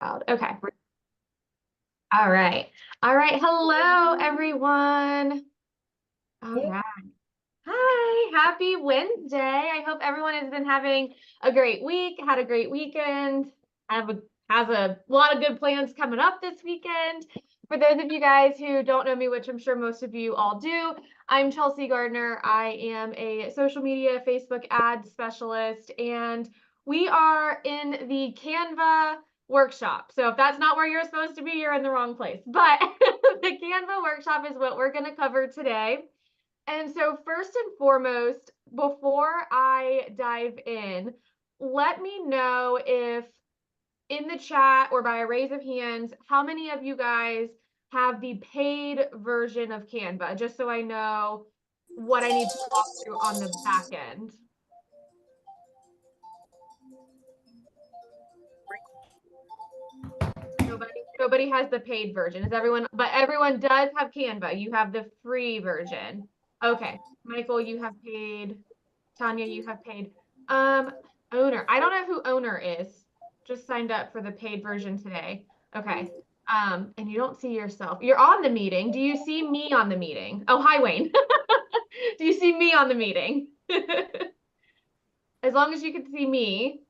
Okay. All right. All right. Hello, everyone. All right. Hi. Happy Wednesday. I hope everyone has been having a great week, had a great weekend, has a lot of good plans coming up this weekend. For those of you guys who don't know me, which I'm sure most of you all do, I'm Chelsea Gardner. I am a social media Facebook ad specialist, and we are in the Canva workshop. So if that's not where you're supposed to be, you're in the wrong place. But the Canva workshop is what we're going to cover today. And so first and foremost, before I dive in, let me know if in the chat or by a raise of hands, how many of you guys have the paid version of Canva, just so I know what I need to walk through on the back end. Nobody has the paid version. Is everyone, but everyone does have Canva. You have the free version. Okay. Michael, you have paid. Tanya, you have paid. Owner. I don't know who owner is. Just signed up for the paid version today. Okay. And you don't see yourself. You're on the meeting. Do you see me on the meeting? Oh, hi, Wayne. Do you see me on the meeting? As long as you can see me,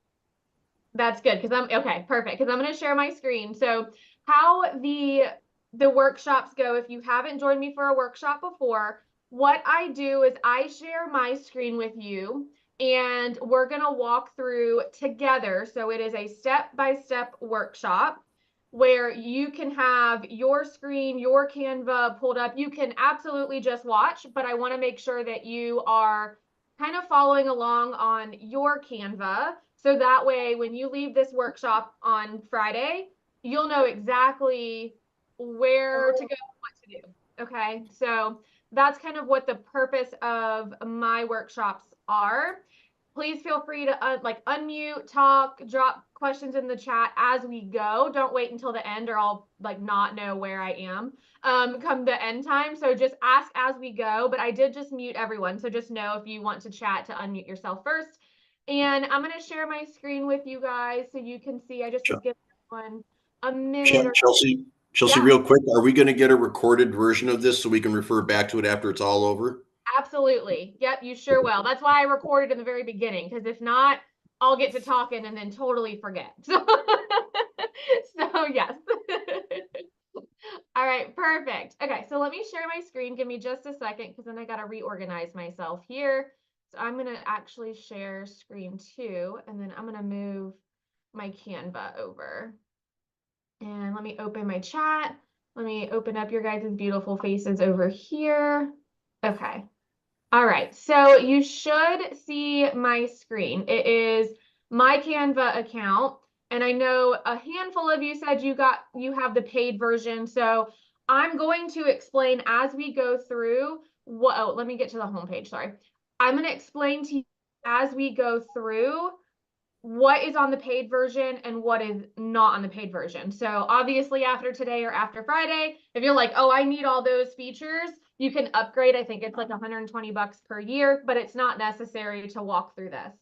that's good. Because I'm okay, perfect. Because I'm going to share my screen. So how the workshops go, if you haven't joined me for a workshop before, what I do is I share my screen with you and we're going to walk through together. So it is a step-by-step workshop where you can have your screen, your Canva pulled up. You can absolutely just watch, but I want to make sure that you are kind of following along on your Canva. So that way, when you leave this workshop on Friday, you'll know exactly where to go, what to do. Okay, so that's kind of what the purpose of my workshops are. Please feel free to unmute, talk, drop questions in the chat as we go. Don't wait until the end or I'll not know where I am come the end time. So just ask as we go, but I did just mute everyone. So just know if you want to chat to unmute yourself first. And I'm going to share my screen with you guys so you can see. I just was giving everyone a minute. Chelsea, yeah. Real quick, are we going to get a recorded version of this so we can refer back to it after it's all over? Absolutely. Yep, you sure will. That's why I recorded in the very beginning, because if not, I'll get to talking and then totally forget. So yes. All right, perfect. Okay, so let me share my screen. Give me just a second, because then I got to reorganize myself here. So I'm going to actually share screen 2, and then I'm going to move my Canva over. And let me open my chat. Let me open up your guys' beautiful faces over here. Okay. All right, so you should see my screen. It is my Canva account, and I know a handful of you said you have the paid version. So I'm going to explain as we go through let me get to the homepage, sorry. I'm going to explain to you as we go through what is on the paid version and what is not on the paid version. So obviously after today or after Friday, if you're like, oh, I need all those features, you can upgrade. I think it's like $120 per year, but it's not necessary to walk through this.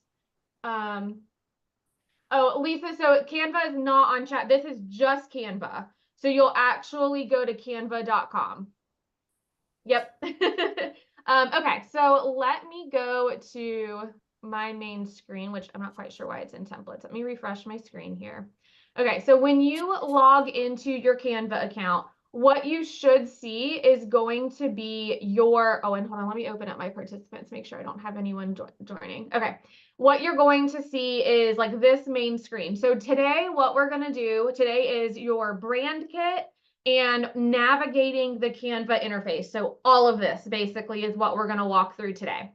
Oh, Lisa, so Canva is not on chat. This is just Canva. So you'll actually go to canva.com. Yep. Okay, so let me go to my main screen, which I'm not quite sure why it's in templates. Let me refresh my screen here. Okay, so when you log into your Canva account, what you should see is going to be your, oh, and hold on, let me open up my participants, make sure I don't have anyone joining. Okay, what you're going to see is like this main screen. So today, what we're gonna do today is your brand kit and navigating the Canva interface. So all of this basically is what we're going to walk through today.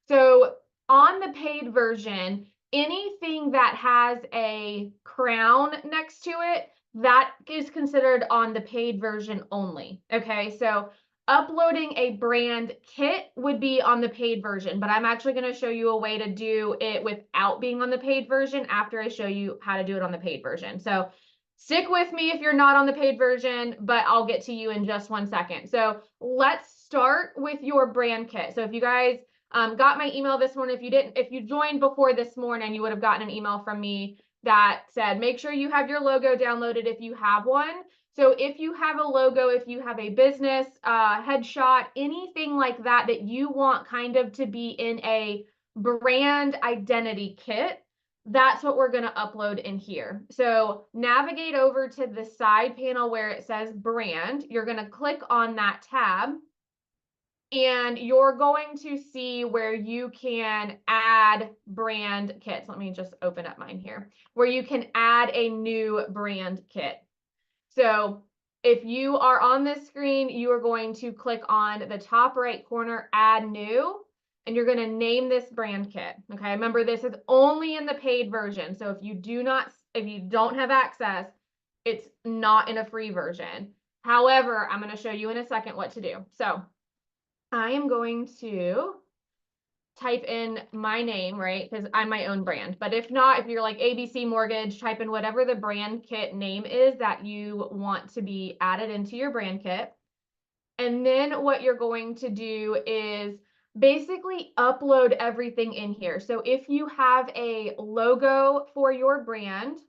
So on the paid version, anything that has a crown next to it, that is considered on the paid version only. Okay, so uploading a brand kit would be on the paid version, but I'm actually going to show you a way to do it without being on the paid version after I show you how to do it on the paid version. So stick with me if you're not on the paid version, but I'll get to you in just one second. So let's start with your brand kit. So if you guys got my email this morning, if you joined before this morning, you would have gotten an email from me that said, make sure you have your logo downloaded if you have one. So if you have a logo, if you have a business headshot, anything like that that you want kind of to be in a brand identity kit, that's what we're going to upload in here. So navigate over to the side panel where it says brand. You're going to click on that tab, and you're going to see where you can add brand kits. Let me just open up mine here, where you can add a new brand kit. So if you are on this screen, you are going to click on the top right corner, add new, and you're going to name this brand kit. Okay, remember this is only in the paid version. So if you don't have access, it's not in a free version. However, I'm going to show you in a second what to do. So I am going to type in my name, right? Because I'm my own brand. But if not, if you're like ABC Mortgage, type in whatever the brand kit name is that you want to be added into your brand kit. And then what you're going to do is basically upload everything in here. So if you have a logo for your brand,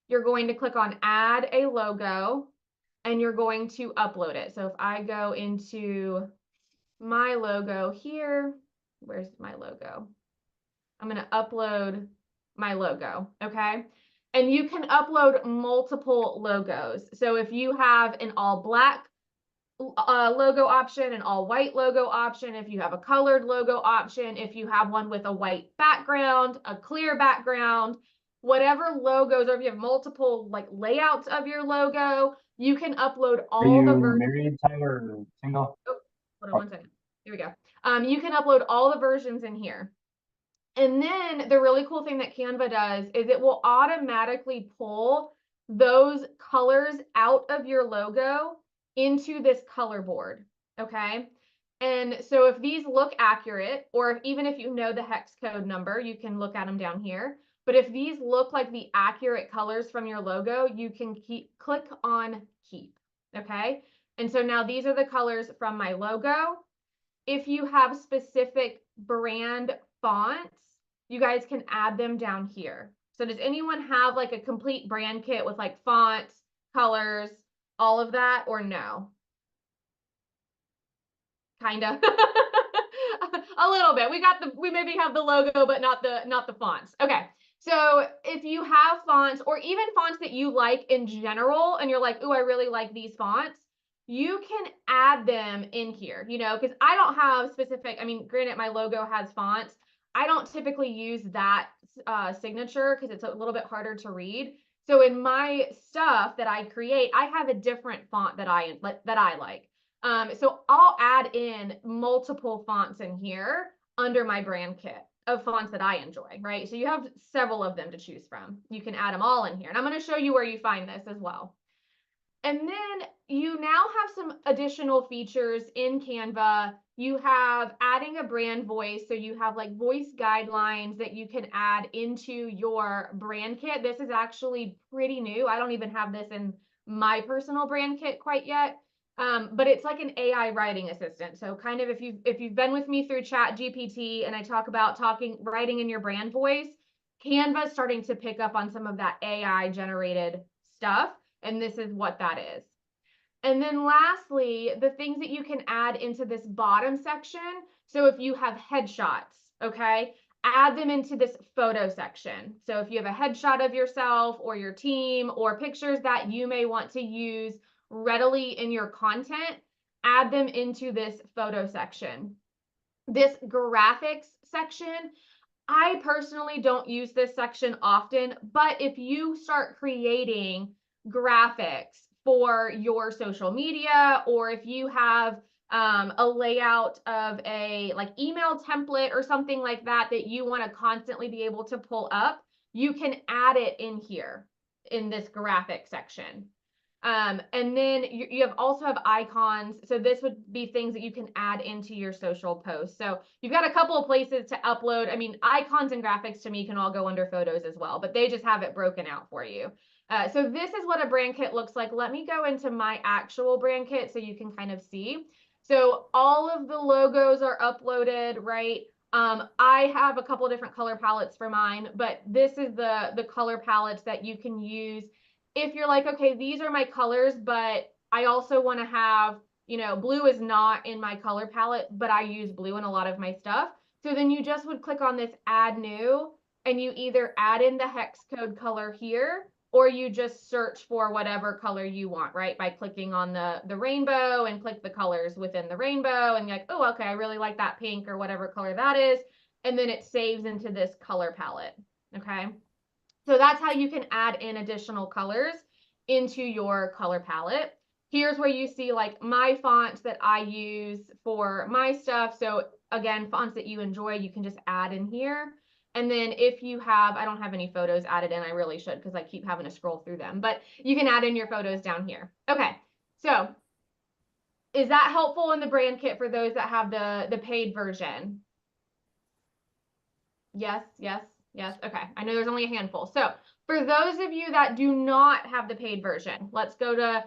you're going to click on add a logo and you're going to upload it. So if I go into my logo here, where's my logo? I'm going to upload my logo, okay? And you can upload multiple logos. So if you have an all black logo option, an all white logo option, if you have a colored logo option, if you have one with a white background, a clear background, whatever logos, or if you have multiple like layouts of your logo, you can upload Are all the you married, Tyler, or single? Oh, hold on one second. Here we go. You can upload all the versions in here. And then the really cool thing that Canva does is it will automatically pull those colors out of your logo into this color board. Okay. And so if these look accurate, or even if you know the hex code number, you can look at them down here. But if these look like the accurate colors from your logo, you can click on keep. Okay. And so now these are the colors from my logo. If you have specific brand fonts, you guys can add them down here. So does anyone have like a complete brand kit with like fonts, colors, all of that, or no? Kind of. A little bit. We maybe have the logo, but not the fonts. Okay. So if you have fonts, or even fonts that you like in general, and you're like, oh, I really like these fonts, you can add them in here, because I don't have specific, I mean, granted, my logo has fonts. I don't typically use that signature because it's a little bit harder to read. So in my stuff that I create, I have a different font that I like. So I'll add in multiple fonts in here under my brand kit of fonts that I enjoy, right? So you have several of them to choose from. You can add them all in here. And I'm going to show you where you find this as well. And then you now have some additional features in Canva. You have adding a brand voice. So you have like voice guidelines that you can add into your brand kit. This is actually pretty new. I don't even have this in my personal brand kit quite yet. But it's like an AI writing assistant. So kind of if you've been with me through Chat GPT and I talk about writing in your brand voice, Canva is starting to pick up on some of that AI generated stuff. And this is what that is. And then lastly, the things that you can add into this bottom section. So if you have headshots, okay, add them into this photo section. So if you have a headshot of yourself or your team or pictures that you may want to use readily in your content, add them into this photo section. This graphics section, I personally don't use this section often, but if you start creating graphics for your social media, or if you have a layout of a like email template or something like that that you want to constantly be able to pull up, you can add it in here in this graphic section. And then you also have icons. So this would be things that you can add into your social posts. So you've got a couple of places to upload. I mean, icons and graphics to me can all go under photos as well, but they just have it broken out for you. So this is what a brand kit looks like. Let me go into my actual brand kit so you can kind of see. So all of the logos are uploaded, right? I have a couple different color palettes for mine, but this is the color palettes that you can use if you're like, okay, these are my colors, but I also want to have, you know, blue is not in my color palette, but I use blue in a lot of my stuff. So then you just would click on this add new, and you either add in the hex code color here, or you just search for whatever color you want, right? By clicking on the rainbow and click the colors within the rainbow, and you're like, oh, okay, I really like that pink or whatever color that is. And then it saves into this color palette, okay? So that's how you can add in additional colors into your color palette. Here's where you see like my fonts that I use for my stuff. So again, fonts that you enjoy, you can just add in here. And then if you have, I don't have any photos added in, I really should because I keep having to scroll through them, but you can add in your photos down here. Okay, so is that helpful in the brand kit for those that have the paid version? Yes, yes, yes. Okay, I know there's only a handful. So for those of you that do not have the paid version, let's go to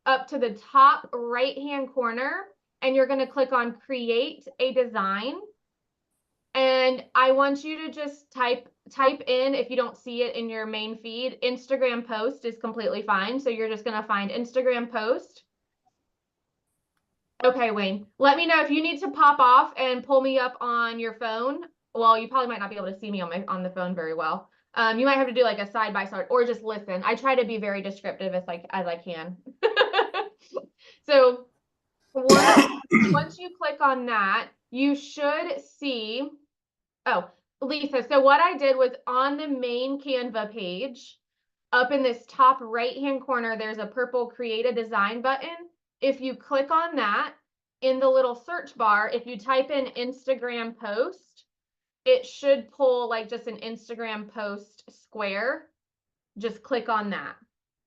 up to the top right-hand corner, and you're going to click on Create a Design. And I want you to just type in, if you don't see it in your main feed, Instagram post is completely fine. So you're just going to find Instagram post. Okay, Wayne, let me know if you need to pop off and pull me up on your phone. Well, you probably might not be able to see me on the phone very well. You might have to do like a side by side or just listen. I try to be very descriptive as I can. So once you click on that, you should see. Oh, Lisa, so what I did was on the main Canva page, up in this top right-hand corner, there's a purple Create a Design button. If you click on that, in the little search bar, if you type in Instagram post, it should pull like just an Instagram post square. Just click on that.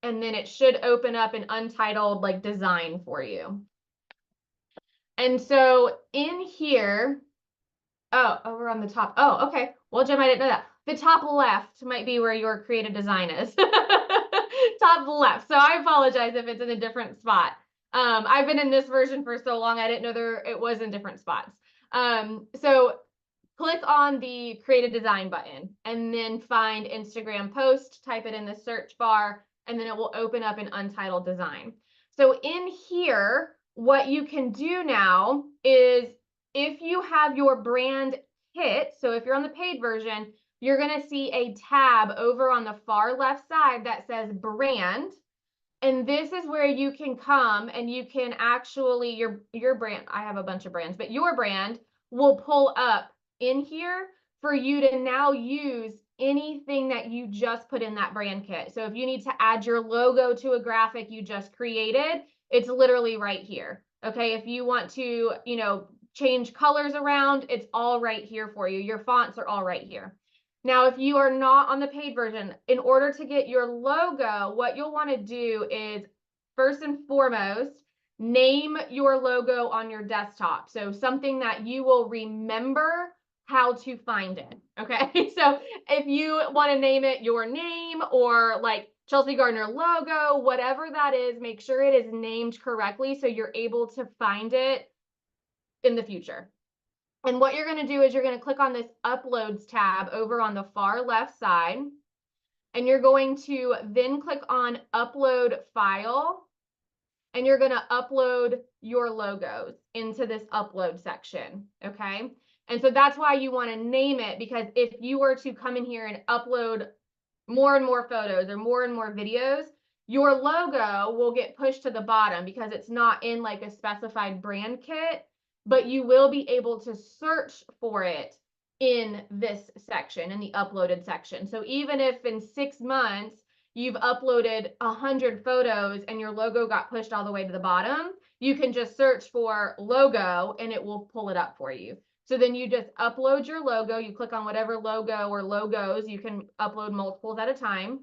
And then it should open up an untitled like design for you. And so in here, oh, over on the top. Oh, okay. Well, Jim, I didn't know that. The top left might be where your Create a Design is. Top left. So I apologize if it's in a different spot. I've been in this version for so long, I didn't know it was in different spots. So click on the Create a Design button and then find Instagram post, type it in the search bar, and then it will open up an untitled design. So in here, what you can do now is if you have your brand kit, so if you're on the paid version, you're going to see a tab over on the far left side that says brand. And this is where you can come and you can actually, your brand, I have a bunch of brands, but your brand will pull up in here for you to now use anything that you just put in that brand kit. So if you need to add your logo to a graphic you just created, it's literally right here. Okay, if you want to, you know, change colors around, it's all right here for you. Your fonts are all right here. Now, if you are not on the paid version, in order to get your logo, what you'll want to do is first and foremost, name your logo on your desktop. So something that you will remember how to find it. Okay. So if you want to name it your name or like Chelsea Gardner logo, whatever that is, make sure it is named correctly so you're able to find it in the future. And what you're going to do is you're going to click on this Uploads tab over on the far left side. And you're going to then click on Upload File. And you're going to upload your logos into this upload section. Okay. And so that's why you want to name it, because if you were to come in here and upload more and more photos or more and more videos, your logo will get pushed to the bottom because it's not in like a specified brand kit. But you will be able to search for it in this section, in the uploaded section. So even if in 6 months you've uploaded 100 photos and your logo got pushed all the way to the bottom, you can just search for logo and it will pull it up for you. So then you just upload your logo, you click on whatever logo or logos, you can upload multiples at a time,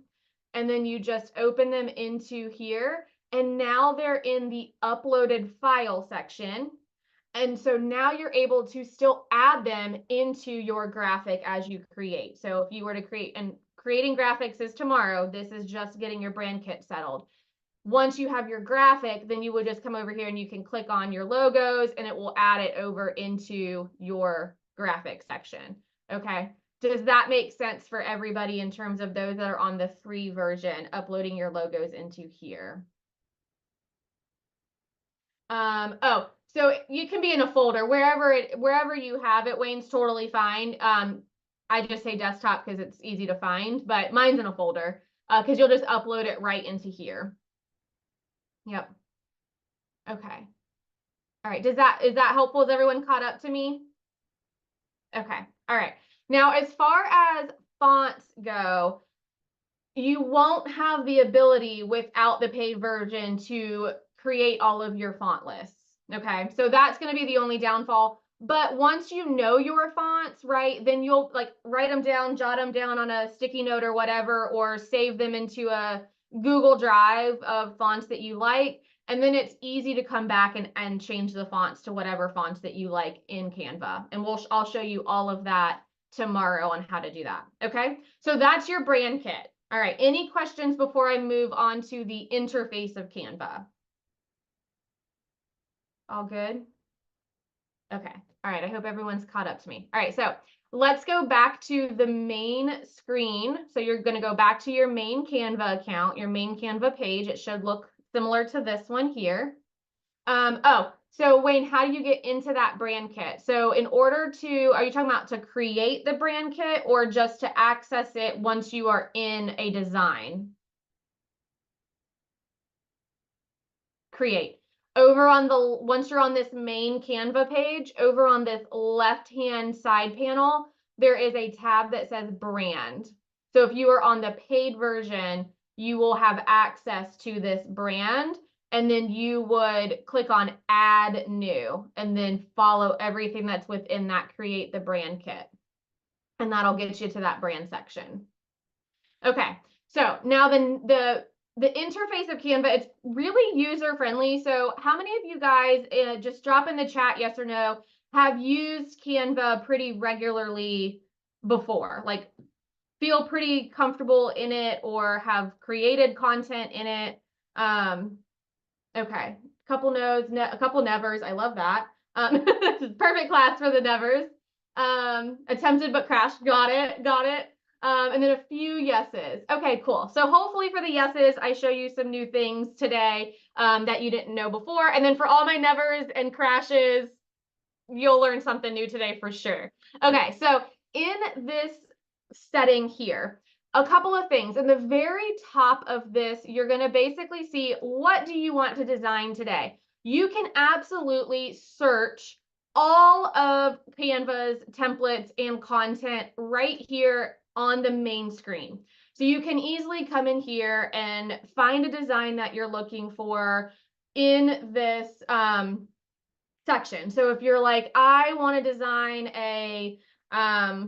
and then you just open them into here. And now they're in the uploaded file section. And so now you're able to still add them into your graphic as you create. So if you were to create, and creating graphics is tomorrow, this is just getting your brand kit settled. Once you have your graphic, then you would just come over here and you can click on your logos and it will add it over into your graphic section. Okay. Does that make sense for everybody in terms of those that are on the free version, uploading your logos into here? Oh, so you can be in a folder wherever you have it. Wayne's totally fine. I just say desktop because it's easy to find, but mine's in a folder because you'll just upload it right into here. Yep. Okay. All right. Is that helpful? Is everyone caught up to me? Okay. All right. Now, as far as fonts go, you won't have the ability without the paid version to create all of your font lists. Okay, so that's going to be the only downfall. But once you know your fonts, right, then you'll like write them down, jot them down on a sticky note or whatever, or save them into a Google Drive of fonts that you like. And then it's easy to come back and change the fonts to whatever fonts that you like in Canva. And I'll show you all of that tomorrow on how to do that. Okay, so that's your brand kit. All right, any questions before I move on to the interface of Canva? All good? Okay, all right, I hope everyone's caught up to me. All right, so let's go back to the main screen. So you're gonna go back to your main Canva account, your main Canva page. It should look similar to this one here. So Wayne, how do you get into that brand kit? So in order to, are you talking about to create the brand kit or just to access it once you are in a design? Create. Over on the, once you're on this main Canva page, over on this left-hand side panel, there is a tab that says brand. So if you are on the paid version, you will have access to this brand. And then you would click on add new and then follow everything that's within that create the brand kit. And that'll get you to that brand section. Okay, so now the interface of Canva, it's really user friendly. So how many of you guys, just drop in the chat, yes or no, have used Canva pretty regularly before? Like feel pretty comfortable in it or have created content in it? Okay, couple no's, a couple nevers. I love that. Perfect class for the nevers. Attempted but crashed. Got it. And then a few yeses. Okay, cool. So hopefully for the yeses, I show you some new things today that you didn't know before. And then for all my nevers and crashes, you'll learn something new today for sure. Okay, so in this setting here, a couple of things. In the very top of this, you're going to basically see what do you want to design today. You can absolutely search all of Canva's templates and content right here on the main screen. So you can easily come in here and find a design that you're looking for in this section. So if you're like, I want to design a, I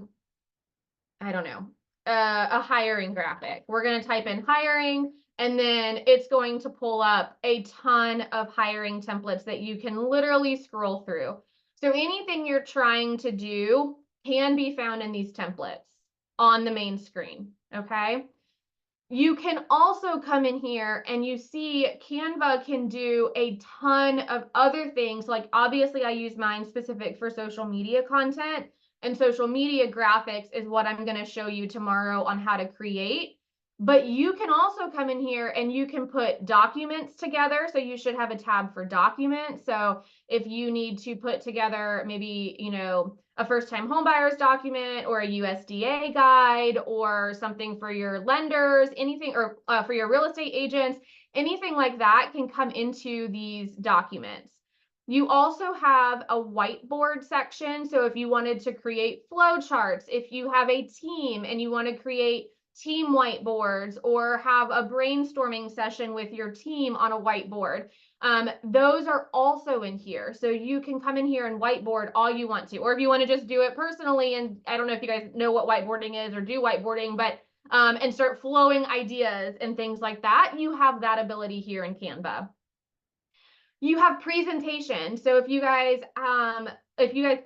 don't know, a hiring graphic. We're going to type in hiring, and then it's going to pull up a ton of hiring templates that you can literally scroll through. So anything you're trying to do can be found in these templates on the main screen, okay? You can also come in here and you see Canva can do a ton of other things. Like obviously I use mine specific for social media content, and social media graphics is what I'm going to show you tomorrow on how to create. But you can also come in here and you can put documents together. So you should have a tab for documents. So if you need to put together maybe, you know, a first-time homebuyers document or a USDA guide or something for your lenders, anything, or for your real estate agents, anything like that can come into these documents. You also have a whiteboard section. So if you wanted to create flow charts, if you have a team and you want to create team whiteboards or have a brainstorming session with your team on a whiteboard, those are also in here. So you can come in here and whiteboard all you want to, or if you want to just do it personally, and I don't know if you guys know what whiteboarding is or do whiteboarding, but and start flowing ideas and things like that, you have that ability here in Canva. You have presentation. So if you guys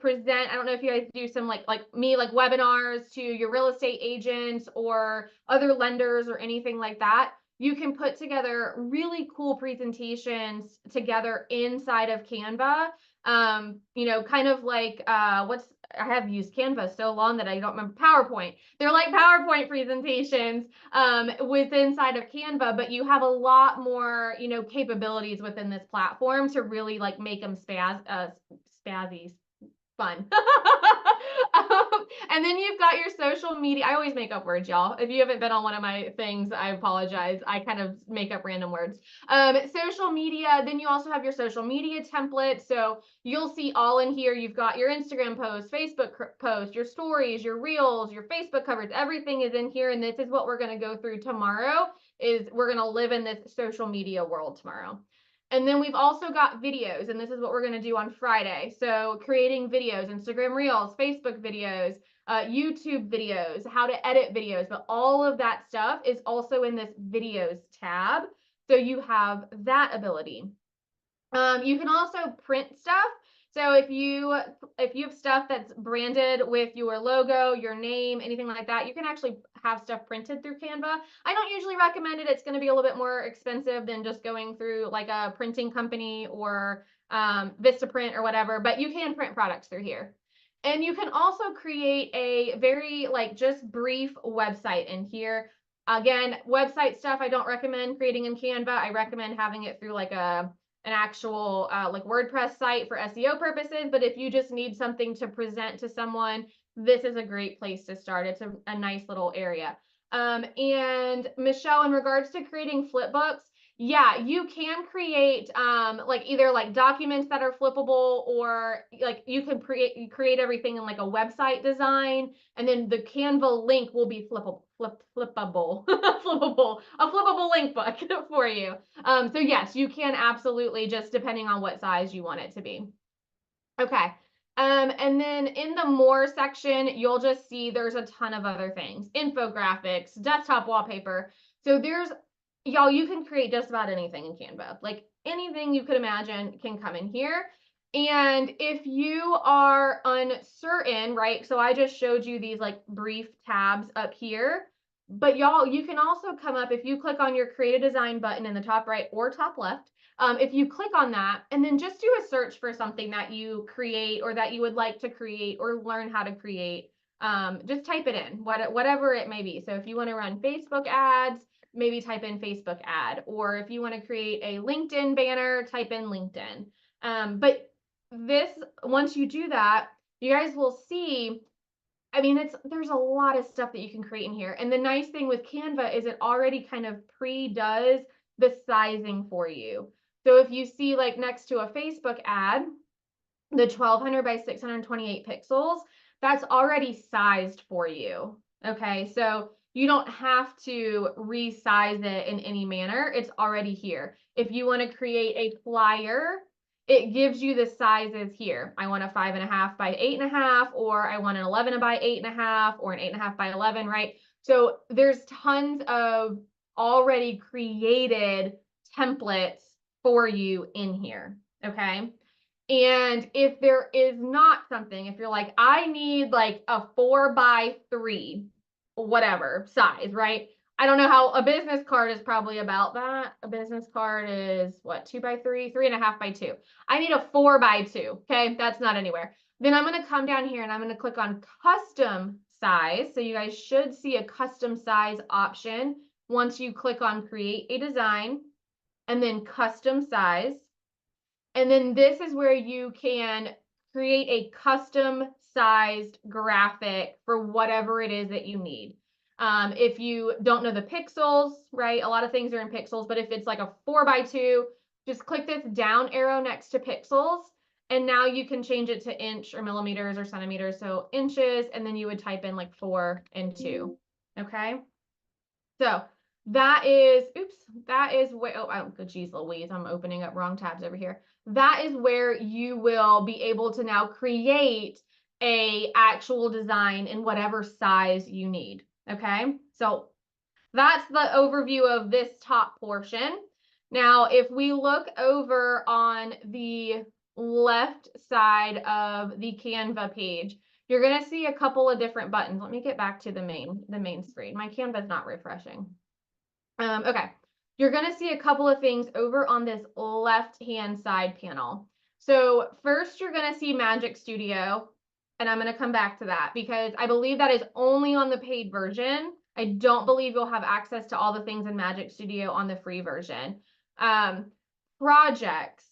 present, I don't know if you guys do some like webinars to your real estate agents or other lenders or anything like that, you can put together really cool presentations together inside of Canva. You know, kind of like I have used Canva so long that I don't remember PowerPoint. They're like PowerPoint presentations inside of Canva, but you have a lot more, you know, capabilities within this platform to really like make them spazzy fun. And then you've got your social media. I always make up words, y'all. If you haven't been on one of my things, I apologize. I kind of make up random words. Social media, then you also have your social media template. So you'll see all in here. You've got your Instagram posts, Facebook posts, your stories, your reels, your Facebook covers. Everything is in here. And this is what we're going to go through tomorrow, is we're going to live in this social media world tomorrow. And then we've also got videos, and this is what we're going to do on Friday. So creating videos, Instagram Reels, Facebook videos, YouTube videos, how to edit videos, but all of that stuff is also in this videos tab. So you have that ability. You can also print stuff. So if you have stuff that's branded with your logo, your name, anything like that, you can actually have stuff printed through Canva. I don't usually recommend it. It's going to be a little bit more expensive than just going through like a printing company or Vistaprint or whatever, but you can print products through here. And you can also create a very like just brief website in here. Again, website stuff I don't recommend creating in Canva. I recommend having it through like an actual like WordPress site for SEO purposes. But if you just need something to present to someone, this is a great place to start. It's a nice little area. And Michelle, in regards to creating flipbooks, yeah, you can create like either like documents that are flippable, or like you can create everything in like a website design, and then the Canva link will be flippable, flippable, a flippable link book for you. So yes, you can absolutely, just depending on what size you want it to be. Okay. And then in the more section, you'll just see there's a ton of other things, infographics, desktop wallpaper. So there's, y'all, you can create just about anything in Canva. Like anything you could imagine can come in here. And if you are uncertain, right? So I just showed you these like brief tabs up here, but y'all, you can also come up, if you click on your create a design button in the top right or top left, if you click on that and then just do a search for something that you create or that you would like to create or learn how to create, just type it in, whatever it may be. So if you want to run Facebook ads, maybe type in Facebook ad, or if you want to create a LinkedIn banner, type in LinkedIn. But this, once you do that, you guys will see, I mean, there's a lot of stuff that you can create in here. And the nice thing with Canva is it already kind of pre-does the sizing for you. So if you see like next to a Facebook ad, the 1200 by 628 pixels, that's already sized for you. Okay, so you don't have to resize it in any manner. It's already here. If you want to create a flyer, it gives you the sizes here. I want a 5.5 by 8.5, or I want an 11 by 8.5, or an 8.5 by 11, right? So there's tons of already created templates for you in here, okay? And if there is not something, if you're like, I need like a 4x3, whatever size, right? I don't know how a business card is probably about that. A business card is what, 2x3, 3.5 by 2. I need a 4x2. Okay, that's not anywhere. Then I'm going to come down here and I'm going to click on custom size. So you guys should see a custom size option once you click on create a design and then custom size. And then this is where you can create a custom sized graphic for whatever it is that you need. If you don't know the pixels, right? A lot of things are in pixels, but if it's like a 4x2, just click this down arrow next to pixels. And now you can change it to inch or millimeters or centimeters. So inches, and then you would type in like 4 and 2. Okay. So that is, oops, that is where, oh, geez Louise, I'm opening up wrong tabs over here. That is where you will be able to now create a actual design in whatever size you need. Okay, so that's the overview of this top portion. Now, if we look over on the left side of the Canva page, you're going to see a couple of different buttons. Let me get back to the main screen. My Canva is not refreshing. Okay, you're going to see a couple of things over on this left-hand side panel. So first, you're going to see Magic Studio. and I'm going to come back to that because I believe that is only on the paid version. I don't believe you'll have access to all the things in Magic Studio on the free version. Projects.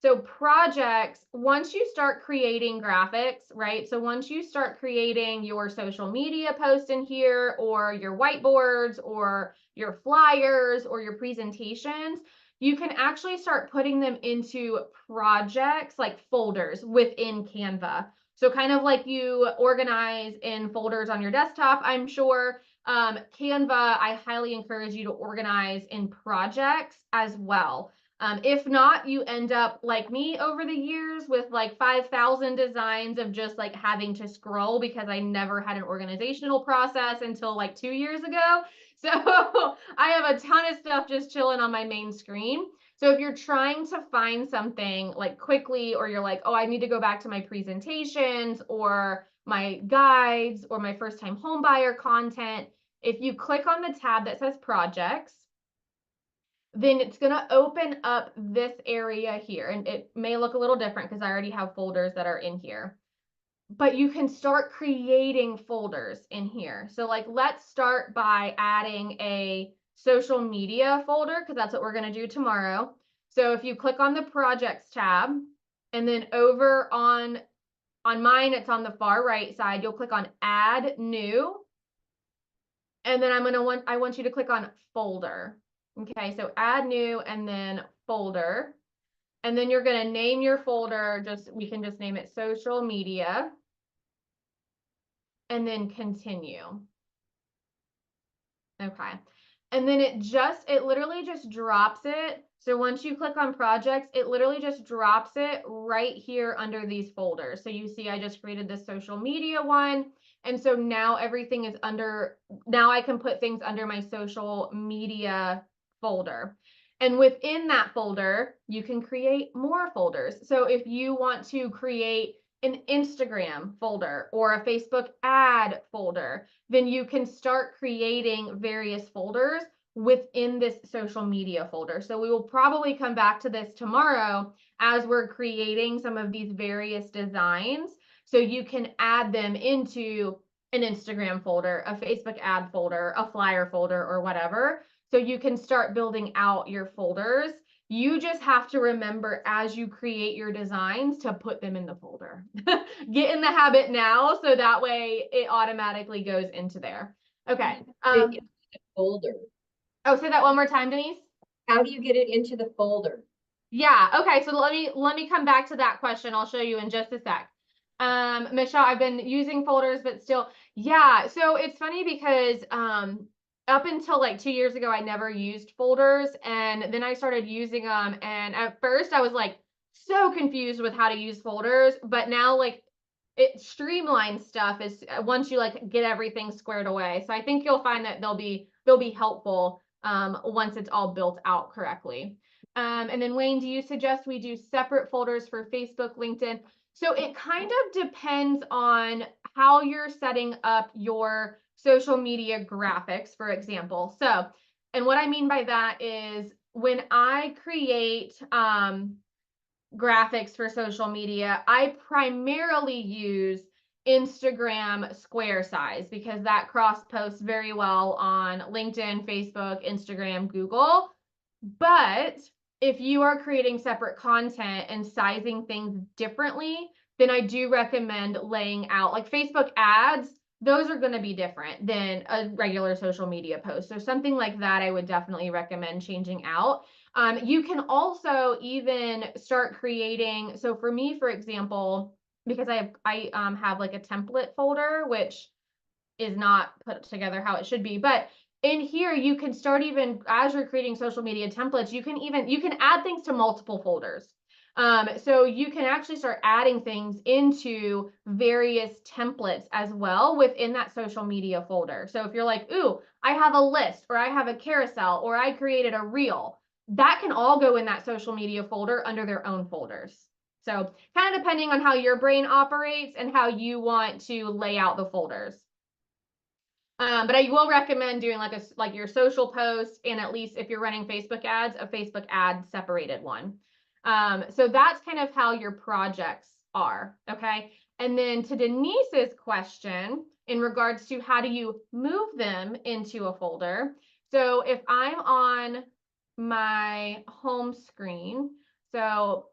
So projects, once you start creating graphics, right? So once you start creating your social media posts in here, or your whiteboards, or your flyers, or your presentations, you can actually start putting them into projects, like folders within Canva. So kind of like you organize in folders on your desktop, I'm sure. Canva, I highly encourage you to organize in projects as well. If not, you end up like me over the years with like 5,000 designs of just like having to scroll because I never had an organizational process until like 2 years ago. So I have a ton of stuff just chilling on my main screen. So if you're trying to find something like quickly, or you're like, oh, I need to go back to my presentations or my guides or my first time home buyer content, if you click on the tab that says projects, then it's going to open up this area here. And it may look a little different because I already have folders that are in here. But you can start creating folders in here. So like, let's start by adding a social media folder, because that's what we're going to do tomorrow. So if you click on the projects tab, and then over on mine, it's on the far right side, you'll click on add new. And then I want you to click on folder. Okay, so add new and then folder. And then you're going to name your folder, we can just name it social media. And then continue. Okay. And then it literally just drops it. So once you click on projects, it literally just drops it right here under these folders. So you see, I just created this social media one. And so now everything is now I can put things under my social media folder. And within that folder, you can create more folders. So if you want to create an Instagram folder or a Facebook ad folder, then you can start creating various folders within this social media folder. So we will probably come back to this tomorrow as we're creating some of these various designs. So you can add them into an Instagram folder, a Facebook ad folder, a flyer folder, or whatever. So you can start building out your folders. You just have to remember as you create your designs to put them in the folder. Get in the habit now, so that way it automatically goes into there. Okay. Folder. Oh, say that one more time, Denise. How do you get it into the folder? Yeah. Okay. So let me come back to that question. I'll show you in just a sec. Michelle, I've been using folders, but still, yeah. So it's funny because up until like 2 years ago, I never used folders, and then I started using them. And at first, I was like so confused with how to use folders, but now like it streamlines stuff is once you like get everything squared away. So I think you'll find that they'll be helpful once it's all built out correctly. And then Wayne, do you suggest we do separate folders for Facebook, LinkedIn? So it kind of depends on how you're setting up your social media graphics, for example. So, and what I mean by that is when I create graphics for social media, I primarily use Instagram square size because that cross posts very well on LinkedIn, Facebook, Instagram, Google. But if you are creating separate content and sizing things differently, then I do recommend laying out like Facebook ads. Those are going to be different than a regular social media post. So something like that, I would definitely recommend changing out. You can also even start creating. So for me, for example, because I have like a template folder, which is not put together how it should be, but in here, you can start even as you're creating social media templates, you can add things to multiple folders. So you can actually start adding things into various templates as well within that social media folder. So if you're like, ooh, I have a list, or I have a carousel, or I created a reel, that can all go in that social media folder under their own folders. So kind of depending on how your brain operates and how you want to lay out the folders. But I will recommend doing like your social posts, and at least if you're running Facebook ads, a Facebook ad separated one. So that's kind of how your projects are. Okay. And then to Denise's question in regards to how do you move them into a folder. So if I'm on my home screen, so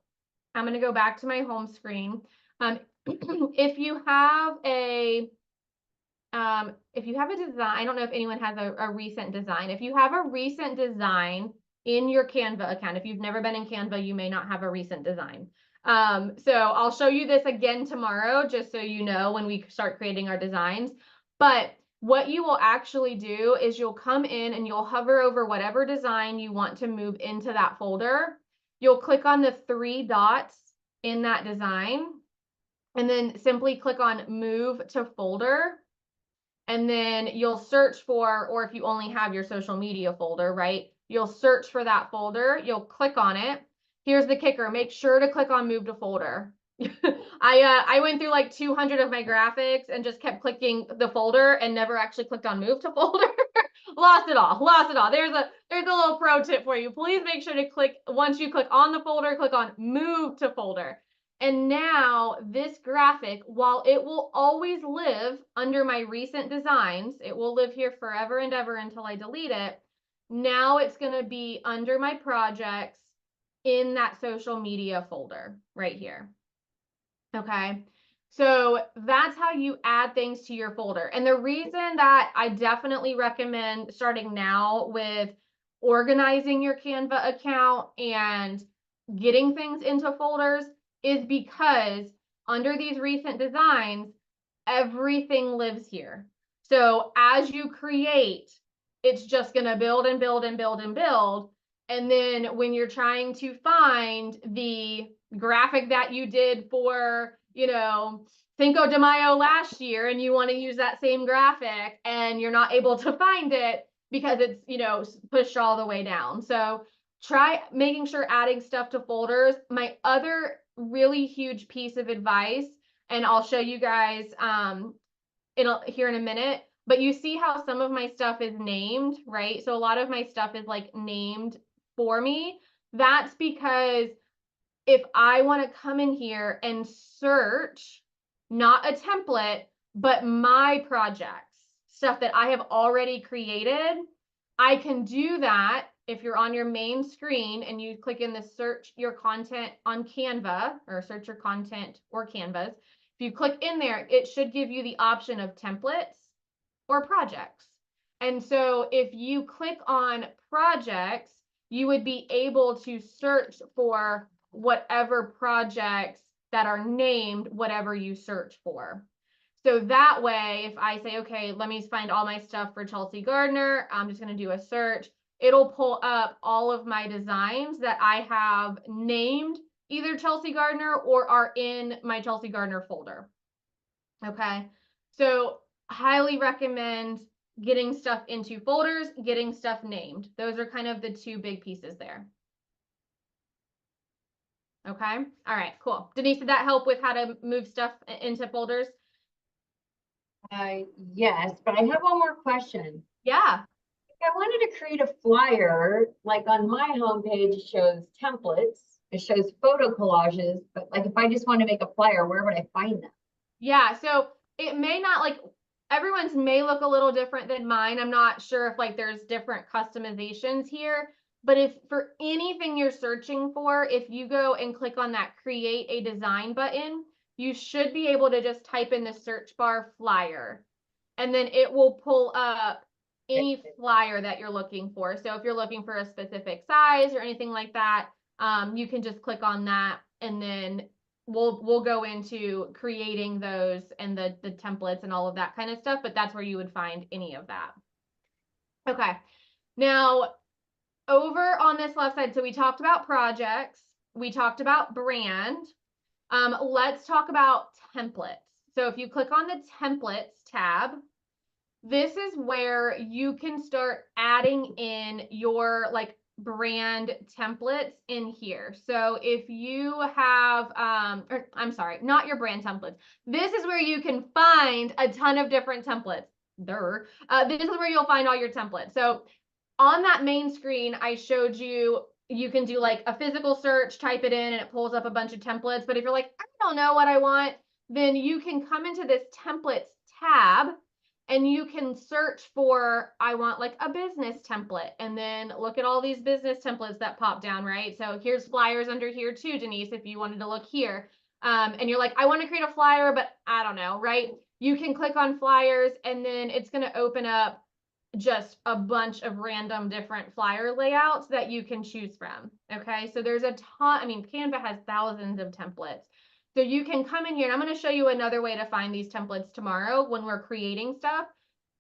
I'm going to go back to my home screen. If you have a design, I don't know if anyone has a recent design. If you have a recent design in your Canva account, if you've never been in Canva, you may not have a recent design. So I'll show you this again tomorrow, just so you know when we start creating our designs. But what you will actually do is you'll come in and you'll hover over whatever design you want to move into that folder. You'll click on the 3 dots in that design, and then simply click on Move to Folder. And then you'll search for, or if you only have your social media folder, right? You'll search for that folder, you'll click on it. Here's the kicker, make sure to click on Move to Folder. I went through like 200 of my graphics and just kept clicking the folder and never actually clicked on Move to Folder. Lost it all. There's a little pro tip for you. Please make sure to click, once you click on the folder, click on Move to Folder. And now this graphic, while it will always live under my recent designs, it will live here forever and ever until I delete it. Now it's going to be under my projects in that social media folder right here. Okay. So that's how you add things to your folder. And the reason that I definitely recommend starting now with organizing your Canva account and getting things into folders is because under these recent designs, everything lives here. So as you create, it's just going to build and build and build and build. And then when you're trying to find the graphic that you did for, you know, Cinco de Mayo last year, and you want to use that same graphic and you're not able to find it because it's, you know, pushed all the way down. So try making sure adding stuff to folders. My other really huge piece of advice, and I'll show you guys here in a minute, but you see how some of my stuff is named, right? So a lot of my stuff is like named for me. That's because if I want to come in here and search, not a template, but my projects, stuff that I have already created, I can do that. If you're on your main screen and you click in the search your content on Canva, or search your content or Canvas, if you click in there, it should give you the option of templates or projects. And so if you click on projects, you would be able to search for whatever projects that are named whatever you search for. So that way, if I say, okay, let me find all my stuff for Chelsea Gardner, I'm just going to do a search. It'll pull up all of my designs that I have named either Chelsea Gardner or are in my Chelsea Gardner folder. Okay, so highly recommend getting stuff into folders, getting stuff named. Those are kind of the two big pieces there. Okay, all right, cool. Denise, did that help with how to move stuff into folders? Yes, but I have one more question. Yeah. If I wanted to create a flyer, like on my homepage, it shows templates, it shows photo collages, but like if I just want to make a flyer, where would I find them? Yeah, so it may not, like, everyone's may look a little different than mine. I'm not sure if like there's different customizations here, but if for anything you're searching for, if you go and click on that create a design button, you should be able to just type in the search bar flyer, and then it will pull up any flyer that you're looking for. So if you're looking for a specific size or anything like that, you can just click on that, and then we'll go into creating those and the templates and all of that kind of stuff, but that's where you would find any of that. Okay, now over on this left side, so we talked about projects, we talked about brand. Let's talk about templates. So if you click on the templates tab, this is where you can start adding in your like brand templates in here. So if you have, or I'm sorry, not your brand templates. This is where you can find a ton of different templates. This is where you'll find all your templates. So on that main screen, I showed you, you can do like a physical search, type it in, and it pulls up a bunch of templates. But if you're like, I don't know what I want, then you can come into this templates tab and you can search for, I want like a business template, and then look at all these business templates that pop down, right? So here's flyers under here too, Denise, if you wanted to look here. And you're like, I want to create a flyer, but I don't know, right? You can click on flyers and then it's going to open up just a bunch of random different flyer layouts that you can choose from. Okay, so there's a ton. I mean, Canva has thousands of templates. So you can come in here, and I'm going to show you another way to find these templates tomorrow when we're creating stuff.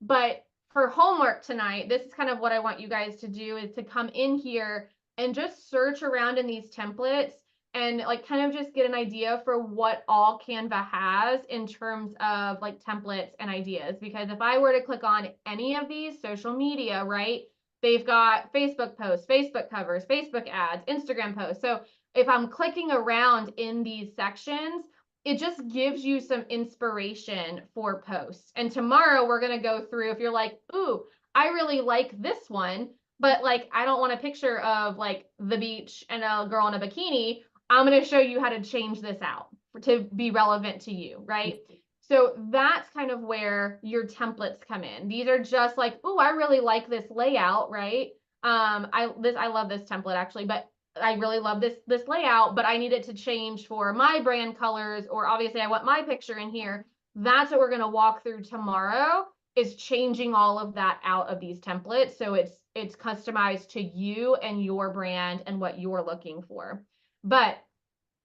But for homework tonight, this is kind of what I want you guys to do, is to come in here and just search around in these templates and like kind of just get an idea for what all Canva has in terms of like templates and ideas. Because if I were to click on any of these, social media, right? They've got Facebook posts, Facebook covers, Facebook ads, Instagram posts. So if I'm clicking around in these sections, it just gives you some inspiration for posts. And tomorrow we're going to go through, if you're like, ooh, I really like this one, but like, I don't want a picture of like the beach and a girl in a bikini, I'm going to show you how to change this out to be relevant to you, right? So that's kind of where your templates come in. These are just like, oh, I really like this layout, right? I love this template actually, but I really love this layout, but I need it to change for my brand colors, or obviously I want my picture in here. That's what we're going to walk through tomorrow, is changing all of that out of these templates. So it's customized to you and your brand and what you're looking for. But